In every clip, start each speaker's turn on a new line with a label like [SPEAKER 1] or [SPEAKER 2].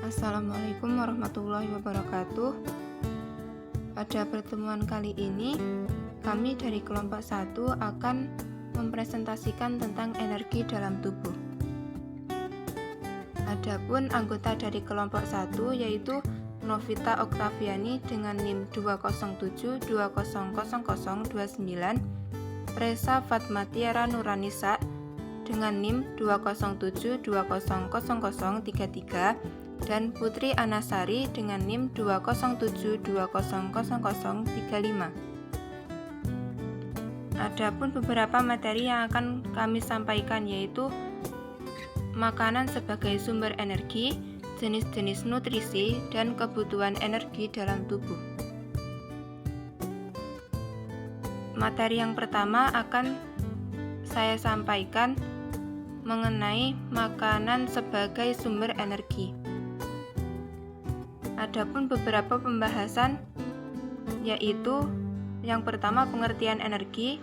[SPEAKER 1] Assalamualaikum warahmatullahi wabarakatuh. Pada pertemuan kali ini, kami dari kelompok 1 akan mempresentasikan tentang energi dalam tubuh. Adapun anggota dari kelompok 1 yaitu Novita Oktaviani dengan NIM 207200029, Resa Fatmatiara Nuranisa dengan NIM 207200033, dan Putri Anasari dengan NIM 207200035. Adapun beberapa materi yang akan kami sampaikan yaitu makanan sebagai sumber energi, jenis-jenis nutrisi, dan kebutuhan energi dalam tubuh. Materi yang pertama akan saya sampaikan mengenai makanan sebagai sumber energi. Adapun beberapa pembahasan yaitu yang pertama pengertian energi,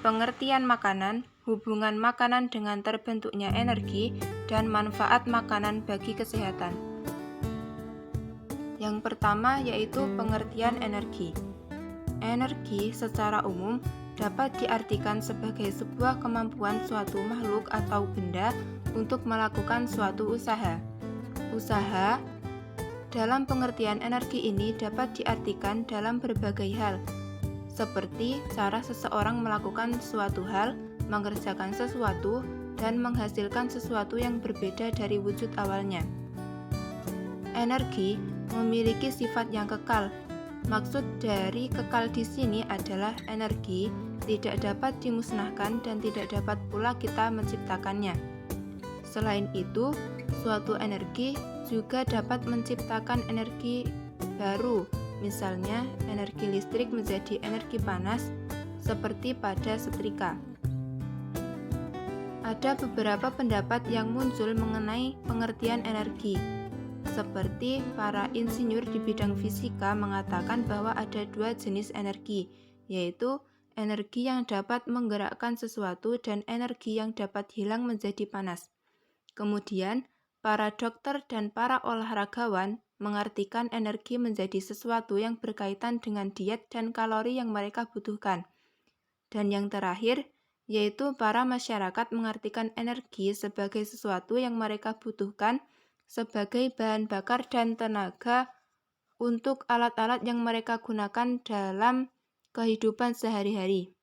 [SPEAKER 1] pengertian makanan, hubungan makanan dengan terbentuknya energi, dan manfaat makanan bagi kesehatan. Yang pertama yaitu pengertian energi. Energi secara umum dapat diartikan sebagai sebuah kemampuan suatu makhluk atau benda untuk melakukan suatu usaha. Usaha dalam pengertian energi ini dapat diartikan dalam berbagai hal, seperti cara seseorang melakukan suatu hal, mengerjakan sesuatu, dan menghasilkan sesuatu yang berbeda dari wujud awalnya. Energi memiliki sifat yang kekal. Maksud dari kekal di sini adalah energi tidak dapat dimusnahkan dan tidak dapat pula kita menciptakannya. Selain itu, suatu energi juga dapat menciptakan energi baru, misalnya energi listrik menjadi energi panas, seperti pada setrika. Ada beberapa pendapat yang muncul mengenai pengertian energi, seperti para insinyur di bidang fisika mengatakan bahwa ada dua jenis energi, yaitu energi yang dapat menggerakkan sesuatu dan energi yang dapat hilang menjadi panas. Kemudian, para dokter dan para olahragawan mengartikan energi menjadi sesuatu yang berkaitan dengan diet dan kalori yang mereka butuhkan. Dan yang terakhir, yaitu para masyarakat mengartikan energi sebagai sesuatu yang mereka butuhkan sebagai bahan bakar dan tenaga untuk alat-alat yang mereka gunakan dalam kehidupan sehari-hari.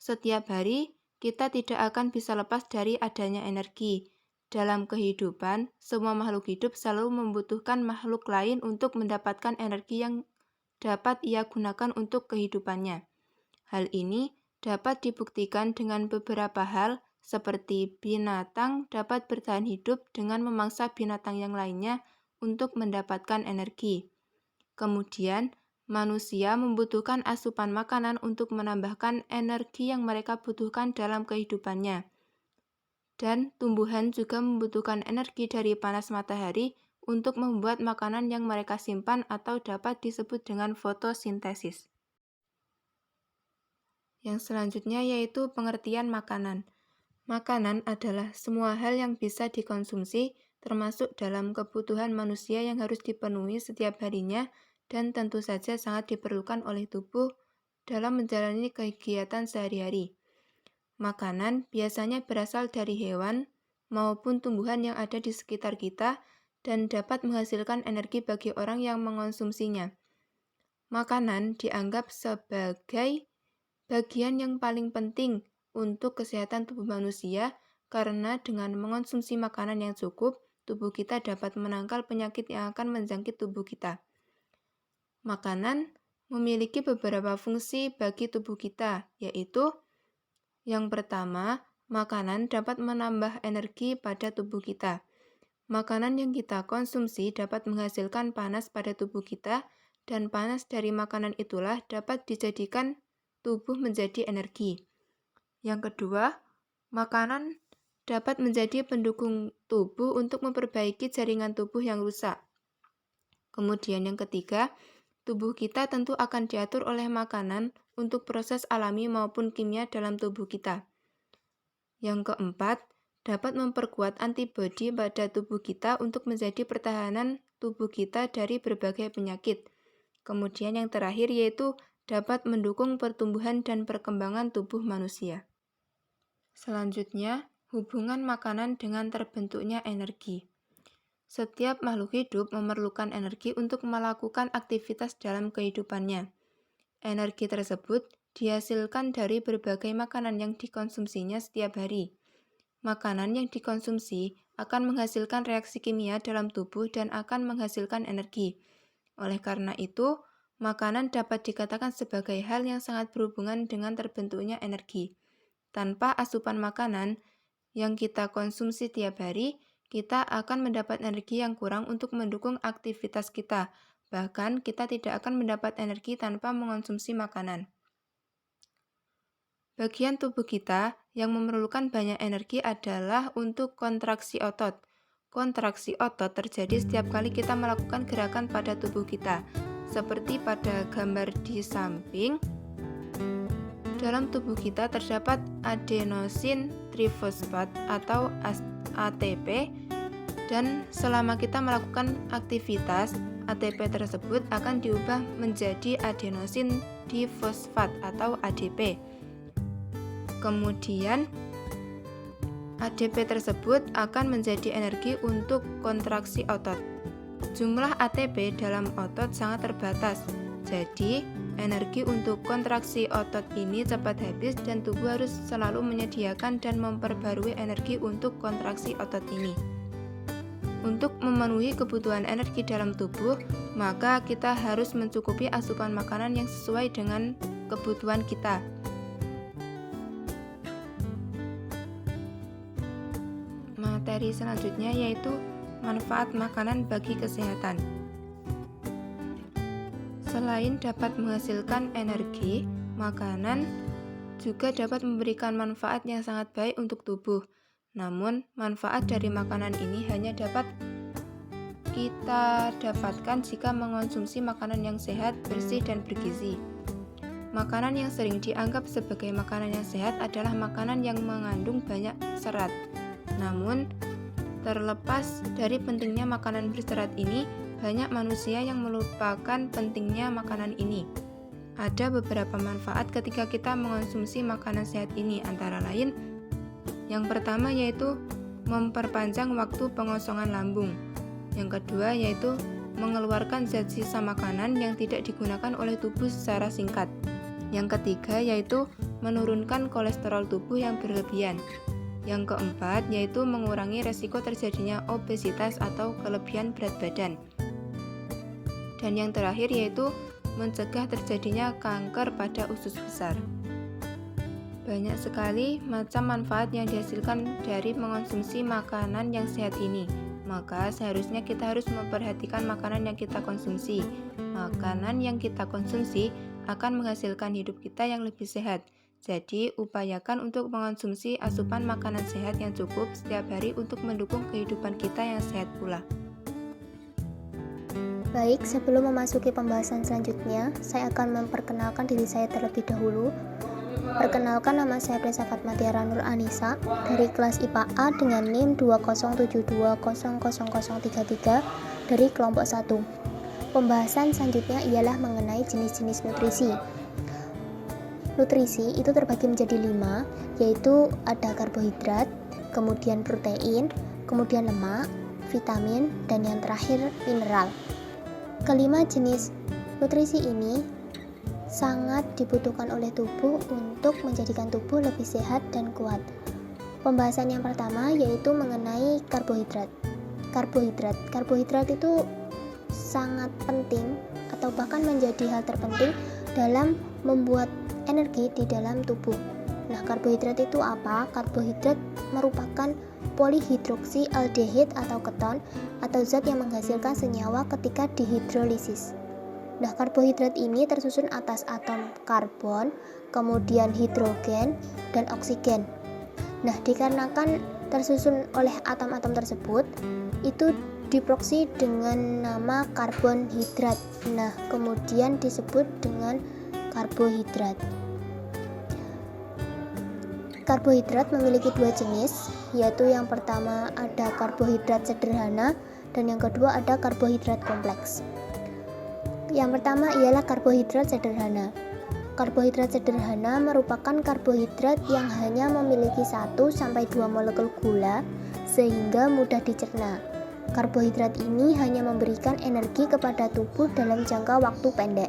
[SPEAKER 1] Setiap hari, kita tidak akan bisa lepas dari adanya energi. Dalam kehidupan, semua makhluk hidup selalu membutuhkan makhluk lain untuk mendapatkan energi yang dapat ia gunakan untuk kehidupannya. Hal ini dapat dibuktikan dengan beberapa hal, seperti binatang dapat bertahan hidup dengan memangsa binatang yang lainnya untuk mendapatkan energi. Kemudian, manusia membutuhkan asupan makanan untuk menambahkan energi yang mereka butuhkan dalam kehidupannya. Dan tumbuhan juga membutuhkan energi dari panas matahari untuk membuat makanan yang mereka simpan atau dapat disebut dengan fotosintesis. Yang selanjutnya yaitu pengertian makanan. Makanan adalah semua hal yang bisa dikonsumsi, termasuk dalam kebutuhan manusia yang harus dipenuhi setiap harinya dan tentu saja sangat diperlukan oleh tubuh dalam menjalani kegiatan sehari-hari. Makanan biasanya berasal dari hewan maupun tumbuhan yang ada di sekitar kita dan dapat menghasilkan energi bagi orang yang mengonsumsinya. Makanan dianggap sebagai bagian yang paling penting untuk kesehatan tubuh manusia karena dengan mengonsumsi makanan yang cukup, tubuh kita dapat menangkal penyakit yang akan menjangkit tubuh kita. Makanan memiliki beberapa fungsi bagi tubuh kita, yaitu yang pertama, makanan dapat menambah energi pada tubuh kita. Makanan yang kita konsumsi dapat menghasilkan panas pada tubuh kita, dan panas dari makanan itulah dapat dijadikan tubuh menjadi energi. Yang kedua, makanan dapat menjadi pendukung tubuh untuk memperbaiki jaringan tubuh yang rusak. Kemudian yang ketiga, tubuh kita tentu akan diatur oleh makanan untuk proses alami maupun kimia dalam tubuh kita. Yang keempat, dapat memperkuat antibodi pada tubuh kita untuk menjadi pertahanan tubuh kita dari berbagai penyakit. Kemudian yang terakhir yaitu dapat mendukung pertumbuhan dan perkembangan tubuh manusia. Selanjutnya, hubungan makanan dengan terbentuknya energi. Setiap makhluk hidup memerlukan energi untuk melakukan aktivitas dalam kehidupannya. Energi tersebut dihasilkan dari berbagai makanan yang dikonsumsinya setiap hari. Makanan yang dikonsumsi akan menghasilkan reaksi kimia dalam tubuh dan akan menghasilkan energi. Oleh karena itu, makanan dapat dikatakan sebagai hal yang sangat berhubungan dengan terbentuknya energi. Tanpa asupan makanan yang kita konsumsi tiap hari, kita akan mendapat energi yang kurang untuk mendukung aktivitas kita. Bahkan, kita tidak akan mendapat energi tanpa mengonsumsi makanan. Bagian tubuh kita yang memerlukan banyak energi adalah untuk kontraksi otot. Kontraksi otot terjadi setiap kali kita melakukan gerakan pada tubuh kita. Seperti pada gambar di samping, dalam tubuh kita terdapat adenosin trifosfat atau ATP, dan selama kita melakukan aktivitas, ATP tersebut akan diubah menjadi adenosin difosfat atau ADP. Kemudian, ADP tersebut akan menjadi energi untuk kontraksi otot. Jumlah ATP dalam otot sangat terbatas, jadi energi untuk kontraksi otot ini cepat habis dan tubuh harus selalu menyediakan dan memperbarui energi untuk kontraksi otot ini. Untuk memenuhi kebutuhan energi dalam tubuh, maka kita harus mencukupi asupan makanan yang sesuai dengan kebutuhan kita. Materi selanjutnya yaitu manfaat makanan bagi kesehatan. Selain dapat menghasilkan energi, makanan juga dapat memberikan manfaat yang sangat baik untuk tubuh. Namun, manfaat dari makanan ini hanya dapat kita dapatkan jika mengonsumsi makanan yang sehat, bersih, dan bergizi. Makanan yang sering dianggap sebagai makanan yang sehat adalah makanan yang mengandung banyak serat. Namun, terlepas dari pentingnya makanan berserat ini, banyak manusia yang melupakan pentingnya makanan ini. Ada beberapa manfaat ketika kita mengonsumsi makanan sehat ini, antara lain, yang pertama yaitu memperpanjang waktu pengosongan lambung. Yang kedua yaitu mengeluarkan zat sisa makanan yang tidak digunakan oleh tubuh secara singkat. Yang ketiga yaitu menurunkan kolesterol tubuh yang berlebihan. Yang keempat yaitu mengurangi resiko terjadinya obesitas atau kelebihan berat badan. Dan yang terakhir yaitu mencegah terjadinya kanker pada usus besar. Banyak sekali macam manfaat yang dihasilkan dari mengonsumsi makanan yang sehat ini. Maka seharusnya kita harus memperhatikan makanan yang kita konsumsi. Makanan yang kita konsumsi akan menghasilkan hidup kita yang lebih sehat. Jadi, upayakan untuk mengonsumsi asupan makanan sehat yang cukup setiap hari untuk mendukung kehidupan kita yang sehat pula.
[SPEAKER 2] Baik, sebelum memasuki pembahasan selanjutnya, saya akan memperkenalkan diri saya terlebih dahulu. Perkenalkan, nama saya Presa Fatmatiara Nur Anissa dari kelas IPA A dengan NIM 207200033 dari kelompok 1. Pembahasan selanjutnya ialah mengenai jenis-jenis nutrisi. Nutrisi itu terbagi menjadi 5, yaitu ada karbohidrat, kemudian protein, kemudian lemak, vitamin, dan yang terakhir mineral. Kelima jenis nutrisi ini sangat dibutuhkan oleh tubuh untuk menjadikan tubuh lebih sehat dan kuat. Pembahasan yang pertama yaitu mengenai karbohidrat. Karbohidrat itu sangat penting atau bahkan menjadi hal terpenting dalam membuat energi di dalam tubuh. Nah, karbohidrat itu apa? Karbohidrat merupakan polihidroksialdehid atau keton atau zat yang menghasilkan senyawa ketika dihidrolisis. Nah, karbohidrat ini tersusun atas atom karbon, kemudian hidrogen, dan oksigen. Nah, dikarenakan tersusun oleh atom-atom tersebut, itu diproksi dengan nama karbonhidrat. Nah, kemudian disebut dengan karbohidrat. Karbohidrat memiliki dua jenis, yaitu yang pertama ada karbohidrat sederhana dan yang kedua ada karbohidrat kompleks. Yang pertama ialah karbohidrat sederhana. Karbohidrat sederhana merupakan karbohidrat yang hanya memiliki 1-2 molekul gula sehingga mudah dicerna. Karbohidrat ini hanya memberikan energi kepada tubuh dalam jangka waktu pendek.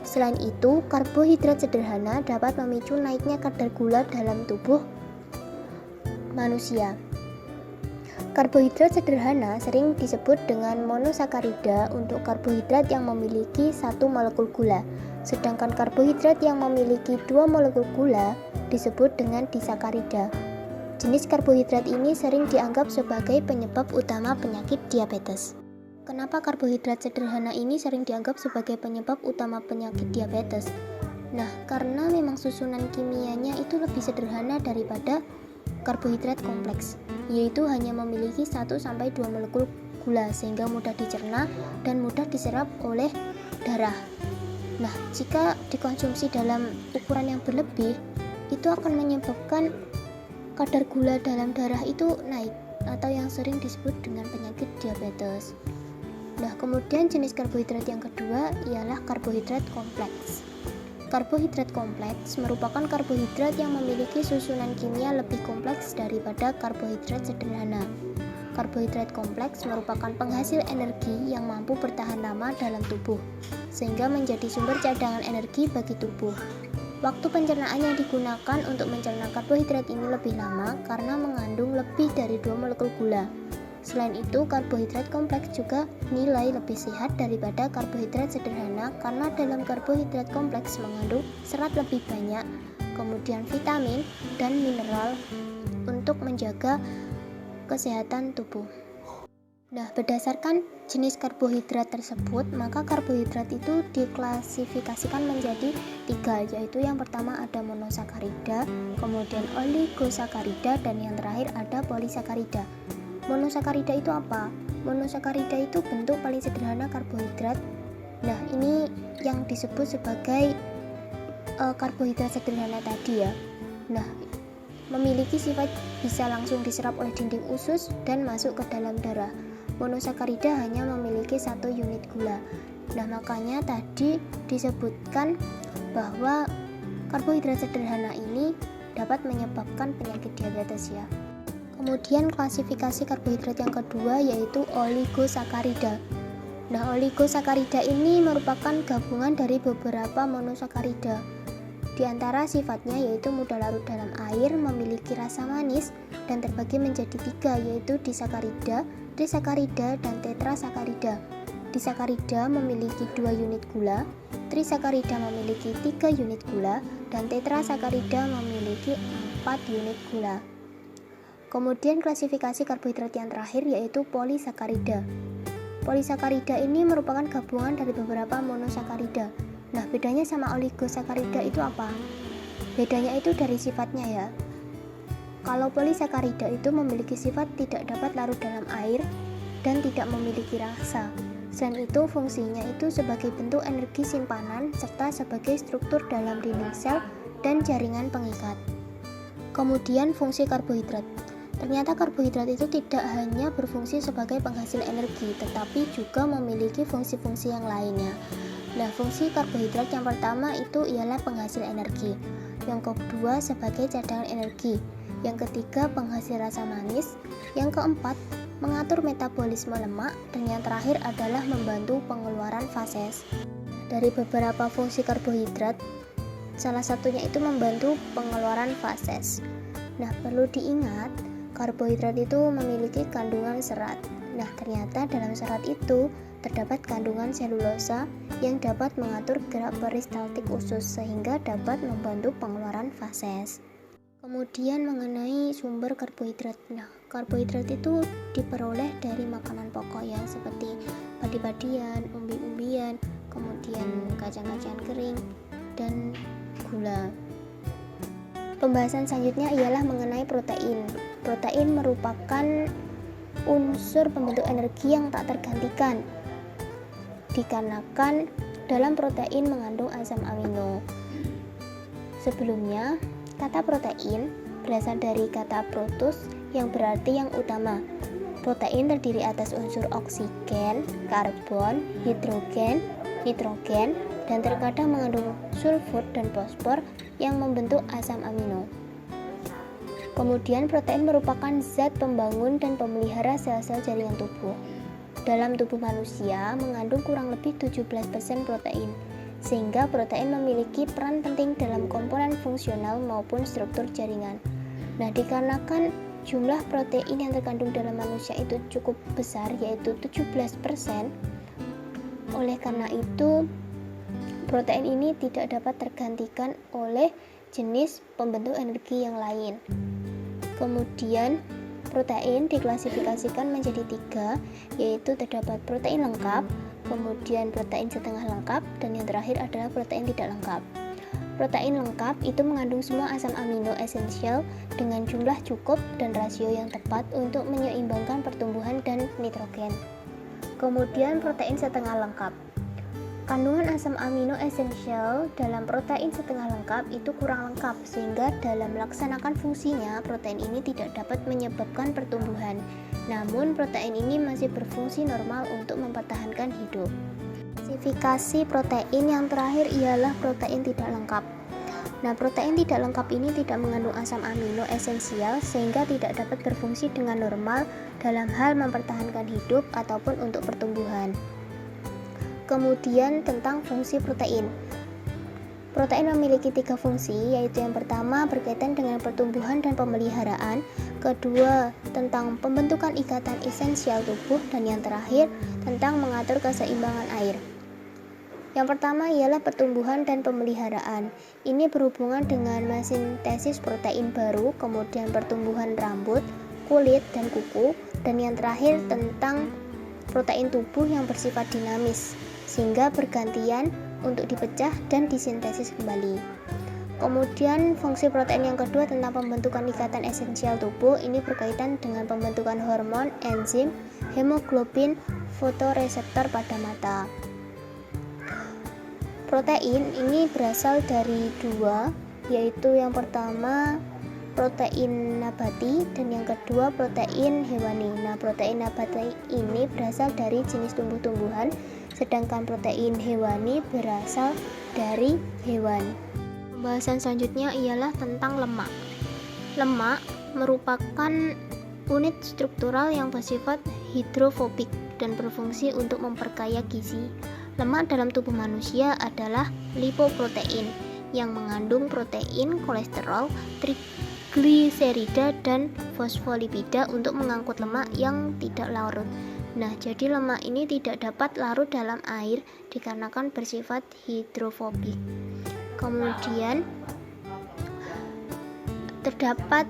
[SPEAKER 2] Selain itu, karbohidrat sederhana dapat memicu naiknya kadar gula dalam tubuh manusia. Karbohidrat sederhana sering disebut dengan monosakarida untuk karbohidrat yang memiliki 1 molekul gula, sedangkan karbohidrat yang memiliki 2 molekul gula disebut dengan disakarida. Jenis karbohidrat ini sering dianggap sebagai penyebab utama penyakit diabetes. Kenapa karbohidrat sederhana ini sering dianggap sebagai penyebab utama penyakit diabetes? Nah, karena memang susunan kimianya itu lebih sederhana daripada karbohidrat kompleks, yaitu hanya memiliki 1-2 molekul gula sehingga mudah dicerna dan mudah diserap oleh darah. Nah, jika dikonsumsi dalam ukuran yang berlebih, itu akan menyebabkan kadar gula dalam darah itu naik atau yang sering disebut dengan penyakit diabetes. Nah, kemudian jenis karbohidrat yang kedua ialah karbohidrat kompleks. Karbohidrat kompleks merupakan karbohidrat yang memiliki susunan kimia lebih kompleks daripada karbohidrat sederhana. Karbohidrat kompleks merupakan penghasil energi yang mampu bertahan lama dalam tubuh, sehingga menjadi sumber cadangan energi bagi tubuh. Waktu pencernaan yang digunakan untuk mencerna karbohidrat ini lebih lama karena mengandung lebih dari 2 molekul gula. Selain itu, karbohidrat kompleks juga nilai lebih sehat daripada karbohidrat sederhana karena dalam karbohidrat kompleks mengandung serat lebih banyak, kemudian vitamin dan mineral untuk menjaga kesehatan tubuh. Nah, berdasarkan jenis karbohidrat tersebut, maka karbohidrat itu diklasifikasikan menjadi 3, yaitu yang pertama ada monosakarida, kemudian oligosakarida, dan yang terakhir ada polisakarida. Monosakarida itu apa? Monosakarida itu bentuk paling sederhana karbohidrat. Nah, ini yang disebut sebagai karbohidrat sederhana tadi ya. Nah, memiliki sifat bisa langsung diserap oleh dinding usus dan masuk ke dalam darah. Monosakarida hanya memiliki 1 unit gula. Nah, makanya tadi disebutkan bahwa karbohidrat sederhana ini dapat menyebabkan penyakit diabetes ya. Kemudian klasifikasi karbohidrat yang kedua yaitu oligosakarida. Nah, oligosakarida ini merupakan gabungan dari beberapa monosakarida. Di antara sifatnya yaitu mudah larut dalam air, memiliki rasa manis, dan terbagi menjadi 3 yaitu disakarida, trisakarida, dan tetrasakarida. Disakarida memiliki 2 unit gula, trisakarida memiliki 3 unit gula, dan tetrasakarida memiliki 4 unit gula. Kemudian klasifikasi karbohidrat yang terakhir yaitu polisakarida. Polisakarida ini merupakan gabungan dari beberapa monosakarida. Nah, bedanya sama oligosakarida itu apa? Bedanya itu dari sifatnya ya. Kalau polisakarida itu memiliki sifat tidak dapat larut dalam air dan tidak memiliki rasa. Selain itu, fungsinya itu sebagai bentuk energi simpanan serta sebagai struktur dalam dinding sel dan jaringan pengikat. Kemudian fungsi karbohidrat. Ternyata karbohidrat itu tidak hanya berfungsi sebagai penghasil energi, tetapi juga memiliki fungsi-fungsi yang lainnya. Nah, fungsi karbohidrat yang pertama itu ialah penghasil energi, yang kedua sebagai cadangan energi, yang ketiga penghasil rasa manis, yang keempat mengatur metabolisme lemak, dan yang terakhir adalah membantu pengeluaran fases. Dari beberapa fungsi karbohidrat, salah satunya itu membantu pengeluaran fases. Nah, perlu diingat, karbohidrat itu memiliki kandungan serat. Nah, ternyata dalam serat itu terdapat kandungan selulosa yang dapat mengatur gerak peristaltik usus sehingga dapat membantu pengeluaran fases. Kemudian mengenai sumber karbohidrat. Nah, karbohidrat itu diperoleh dari makanan pokok ya, seperti padi-padian, umbi-umbian, kemudian kacang-kacangan kering, dan gula. Pembahasan selanjutnya ialah mengenai protein. Protein merupakan unsur pembentuk energi yang tak tergantikan, dikarenakan dalam protein mengandung asam amino. Sebelumnya, kata protein berasal dari kata protus yang berarti yang utama. Protein terdiri atas unsur oksigen, karbon, hidrogen, nitrogen, dan terkadang mengandung sulfur dan fosfor yang membentuk asam amino. Kemudian protein merupakan zat pembangun dan pemelihara sel-sel jaringan tubuh. Dalam tubuh manusia mengandung kurang lebih 17% protein, sehingga protein memiliki peran penting dalam komponen fungsional maupun struktur jaringan. Nah, dikarenakan jumlah protein yang terkandung dalam manusia itu cukup besar, yaitu 17%, oleh karena itu protein ini tidak dapat tergantikan oleh jenis pembentuk energi yang lain. Kemudian protein diklasifikasikan menjadi 3, yaitu terdapat protein lengkap, kemudian protein setengah lengkap, dan yang terakhir adalah protein tidak lengkap. Protein lengkap itu mengandung semua asam amino esensial dengan jumlah cukup dan rasio yang tepat untuk menyeimbangkan pertumbuhan dan nitrogen. Kemudian protein setengah lengkap. Kandungan asam amino esensial dalam protein setengah lengkap itu kurang lengkap, sehingga dalam melaksanakan fungsinya protein ini tidak dapat menyebabkan pertumbuhan. Namun protein ini masih berfungsi normal untuk mempertahankan hidup. Klasifikasi protein yang terakhir ialah protein tidak lengkap. Nah, protein tidak lengkap ini tidak mengandung asam amino esensial sehingga tidak dapat berfungsi dengan normal dalam hal mempertahankan hidup ataupun untuk pertumbuhan. Kemudian tentang fungsi protein. Protein memiliki 3 fungsi, yaitu yang pertama berkaitan dengan pertumbuhan dan pemeliharaan, kedua tentang pembentukan ikatan esensial tubuh, dan yang terakhir tentang mengatur keseimbangan air. Yang pertama ialah pertumbuhan dan pemeliharaan. Ini berhubungan dengan mesintesis protein baru, kemudian pertumbuhan rambut, kulit, dan kuku, dan yang terakhir tentang protein tubuh yang bersifat dinamis, sehingga bergantian untuk dipecah dan disintesis kembali. Kemudian fungsi protein yang kedua tentang pembentukan ikatan esensial tubuh, ini berkaitan dengan pembentukan hormon, enzim, hemoglobin, fotoreseptor pada mata. Protein ini berasal dari 2, yaitu yang pertama protein nabati dan yang kedua protein hewani. Nah, protein nabati ini berasal dari jenis tumbuh-tumbuhan, sedangkan protein hewani berasal dari hewan. Pembahasan selanjutnya ialah tentang lemak. Lemak merupakan unit struktural yang bersifat hidrofobik dan berfungsi untuk memperkaya gizi. Lemak dalam tubuh manusia adalah lipoprotein yang mengandung protein, kolesterol, trigliserida, dan fosfolipida untuk mengangkut lemak yang tidak larut. Nah, jadi lemak ini tidak dapat larut dalam air dikarenakan bersifat hidrofobik. Kemudian terdapat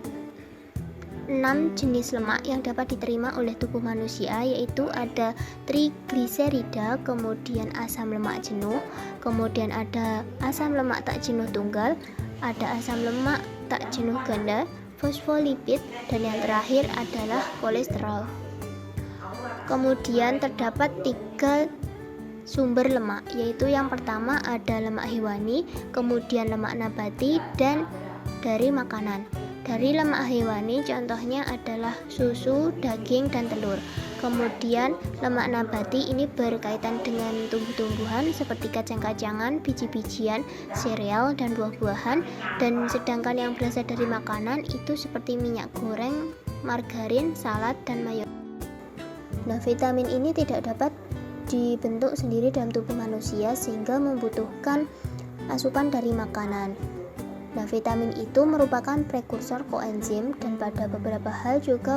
[SPEAKER 2] 6 jenis lemak yang dapat diterima oleh tubuh manusia, yaitu ada trigliserida, kemudian asam lemak jenuh, kemudian ada asam lemak tak jenuh tunggal, ada asam lemak tak jenuh ganda, fosfolipid, dan yang terakhir adalah kolesterol. Kemudian terdapat 3 sumber lemak, yaitu yang pertama ada lemak hewani, kemudian lemak nabati, dan dari makanan. Dari lemak hewani contohnya adalah susu, daging, dan telur. Kemudian lemak nabati ini berkaitan dengan tumbuh-tumbuhan seperti kacang-kacangan, biji-bijian, sereal, dan buah-buahan. Dan sedangkan yang berasal dari makanan itu seperti minyak goreng, margarin, salad, dan mayones. Nah, vitamin ini tidak dapat dibentuk sendiri dalam tubuh manusia sehingga membutuhkan asupan dari makanan. Nah, vitamin itu merupakan prekursor koenzim dan pada beberapa hal juga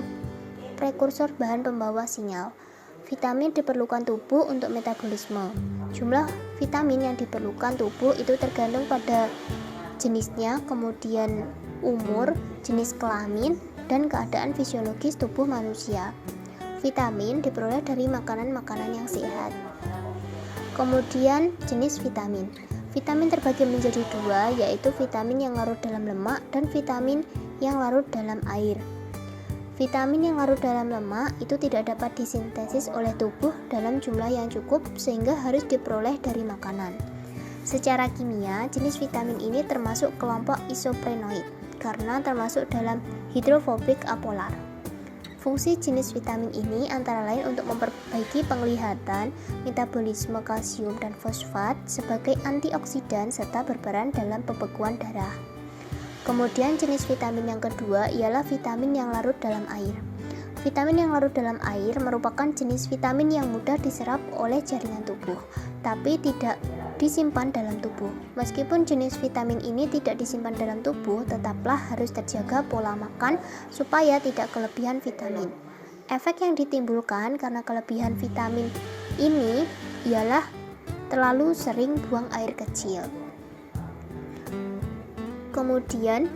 [SPEAKER 2] prekursor bahan pembawa sinyal. Vitamin diperlukan tubuh untuk metabolisme. Jumlah vitamin yang diperlukan tubuh itu tergantung pada jenisnya, kemudian umur, jenis kelamin, dan keadaan fisiologis tubuh manusia. Vitamin diperoleh dari makanan-makanan yang sehat. Kemudian jenis vitamin. Vitamin terbagi menjadi 2, yaitu vitamin yang larut dalam lemak dan vitamin yang larut dalam air. Vitamin yang larut dalam lemak itu tidak dapat disintesis oleh tubuh dalam jumlah yang cukup sehingga harus diperoleh dari makanan. Secara kimia, jenis vitamin ini termasuk kelompok isoprenoid. karena termasuk dalam hidrofobik apolar. Fungsi jenis vitamin ini antara lain untuk memperbaiki penglihatan, metabolisme kalsium dan fosfat sebagai antioksidan serta berperan dalam pembekuan darah. Kemudian jenis vitamin yang kedua ialah vitamin yang larut dalam air. Vitamin yang larut dalam air merupakan jenis vitamin yang mudah diserap oleh jaringan tubuh, tapi tidak disimpan dalam tubuh. Meskipun jenis vitamin ini tidak disimpan dalam tubuh, tetaplah harus terjaga pola makan supaya tidak kelebihan vitamin. Efek yang ditimbulkan karena kelebihan vitamin ini ialah terlalu sering buang air kecil. Kemudian,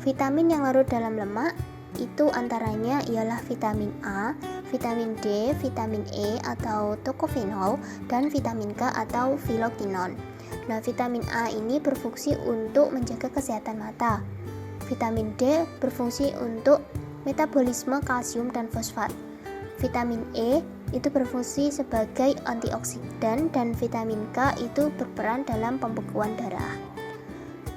[SPEAKER 2] vitamin yang larut dalam lemak itu antaranya ialah vitamin A, vitamin D, vitamin E atau tocophenol, dan vitamin K atau phylloquinone. Nah, vitamin A ini berfungsi untuk menjaga kesehatan mata. Vitamin D berfungsi untuk metabolisme kalsium dan fosfat. Vitamin E itu berfungsi sebagai antioksidan dan vitamin K itu berperan dalam pembekuan darah.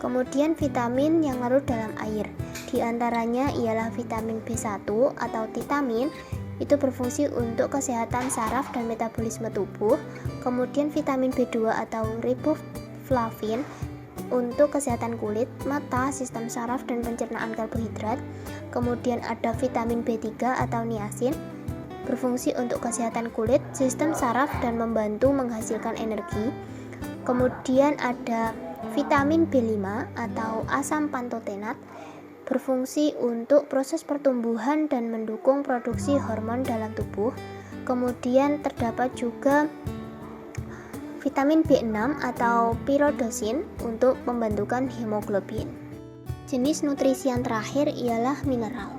[SPEAKER 2] Kemudian vitamin yang larut dalam air, di antaranya ialah vitamin B1 atau titamin, itu berfungsi untuk kesehatan saraf dan metabolisme tubuh. Kemudian vitamin B2 atau riboflavin untuk kesehatan kulit, mata, sistem saraf dan pencernaan karbohidrat. Kemudian ada vitamin B3 atau niacin, berfungsi untuk kesehatan kulit, sistem saraf dan membantu menghasilkan energi. Kemudian ada vitamin B5 atau asam pantotenat, berfungsi untuk proses pertumbuhan dan mendukung produksi hormon dalam tubuh. Kemudian terdapat juga vitamin B6 atau pyridoxine untuk pembentukan hemoglobin. Jenis nutrisi yang terakhir ialah mineral.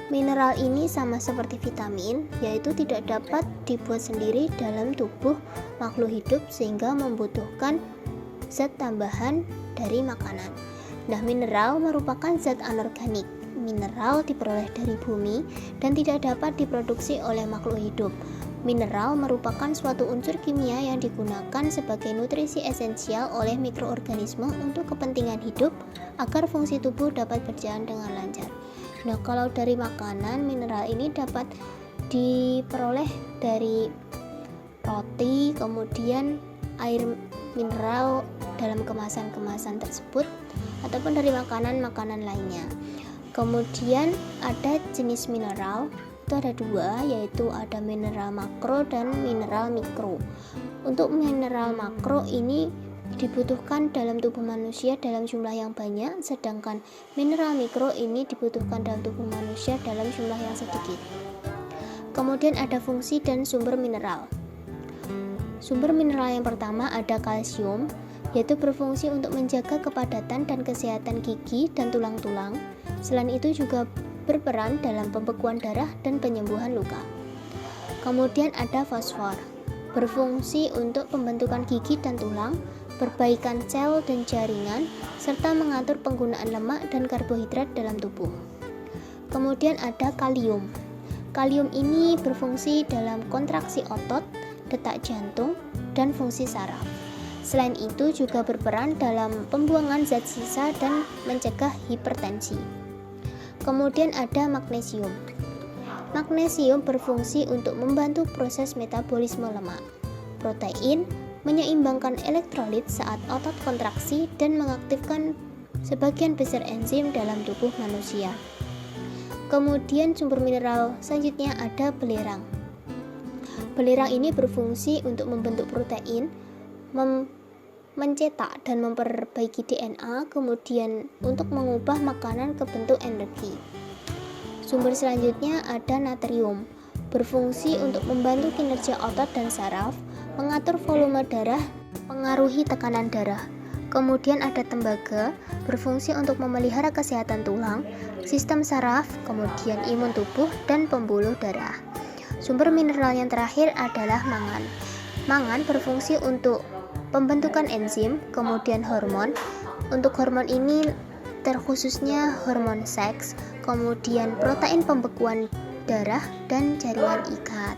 [SPEAKER 2] Mineral ini sama seperti vitamin, yaitu tidak dapat dibuat sendiri dalam tubuh makhluk hidup sehingga membutuhkan zat tambahan dari makanan. Nah, mineral merupakan zat anorganik. Mineral diperoleh dari bumi dan tidak dapat diproduksi oleh makhluk hidup. Mineral merupakan suatu unsur kimia yang digunakan sebagai nutrisi esensial oleh mikroorganisme untuk kepentingan hidup agar fungsi tubuh dapat berjalan dengan lancar. Nah, kalau dari makanan, mineral ini dapat diperoleh dari roti, kemudian air mineral dalam kemasan-kemasan tersebut, ataupun dari makanan-makanan lainnya. Kemudian ada jenis mineral, itu ada dua, yaitu ada mineral makro dan mineral mikro. Untuk mineral makro ini dibutuhkan dalam tubuh manusia dalam jumlah yang banyak, sedangkan mineral mikro ini dibutuhkan dalam tubuh manusia dalam jumlah yang sedikit. Kemudian ada fungsi dan sumber mineral. Sumber mineral yang pertama ada kalsium, yaitu berfungsi untuk menjaga kepadatan dan kesehatan gigi dan tulang-tulang. Selain itu juga berperan dalam pembekuan darah dan penyembuhan luka. Kemudian ada fosfor, berfungsi untuk pembentukan gigi dan tulang, perbaikan sel dan jaringan, serta mengatur penggunaan lemak dan karbohidrat dalam tubuh. Kemudian ada kalium. Kalium ini berfungsi dalam kontraksi otot, detak jantung, dan fungsi saraf. Selain itu juga berperan dalam pembuangan zat sisa dan mencegah hipertensi. Kemudian ada magnesium. Magnesium berfungsi untuk membantu proses metabolisme lemak, protein, menyeimbangkan elektrolit saat otot kontraksi, dan mengaktifkan sebagian besar enzim dalam tubuh manusia. Kemudian sumber mineral selanjutnya ada belerang. Belerang ini berfungsi untuk membentuk protein, mencetak dan memperbaiki DNA, kemudian untuk mengubah makanan ke bentuk energi. Sumber selanjutnya ada natrium, berfungsi untuk membantu kinerja otot dan saraf, mengatur volume darah, mengaruhi tekanan darah. Kemudian ada tembaga, berfungsi untuk memelihara kesehatan tulang, sistem saraf, kemudian imun tubuh, dan pembuluh darah. Sumber mineral yang terakhir adalah mangan. Mangan berfungsi untuk pembentukan enzim, kemudian hormon. Untuk hormon ini terkhususnya hormon seks, kemudian protein pembekuan darah, dan jaringan ikat.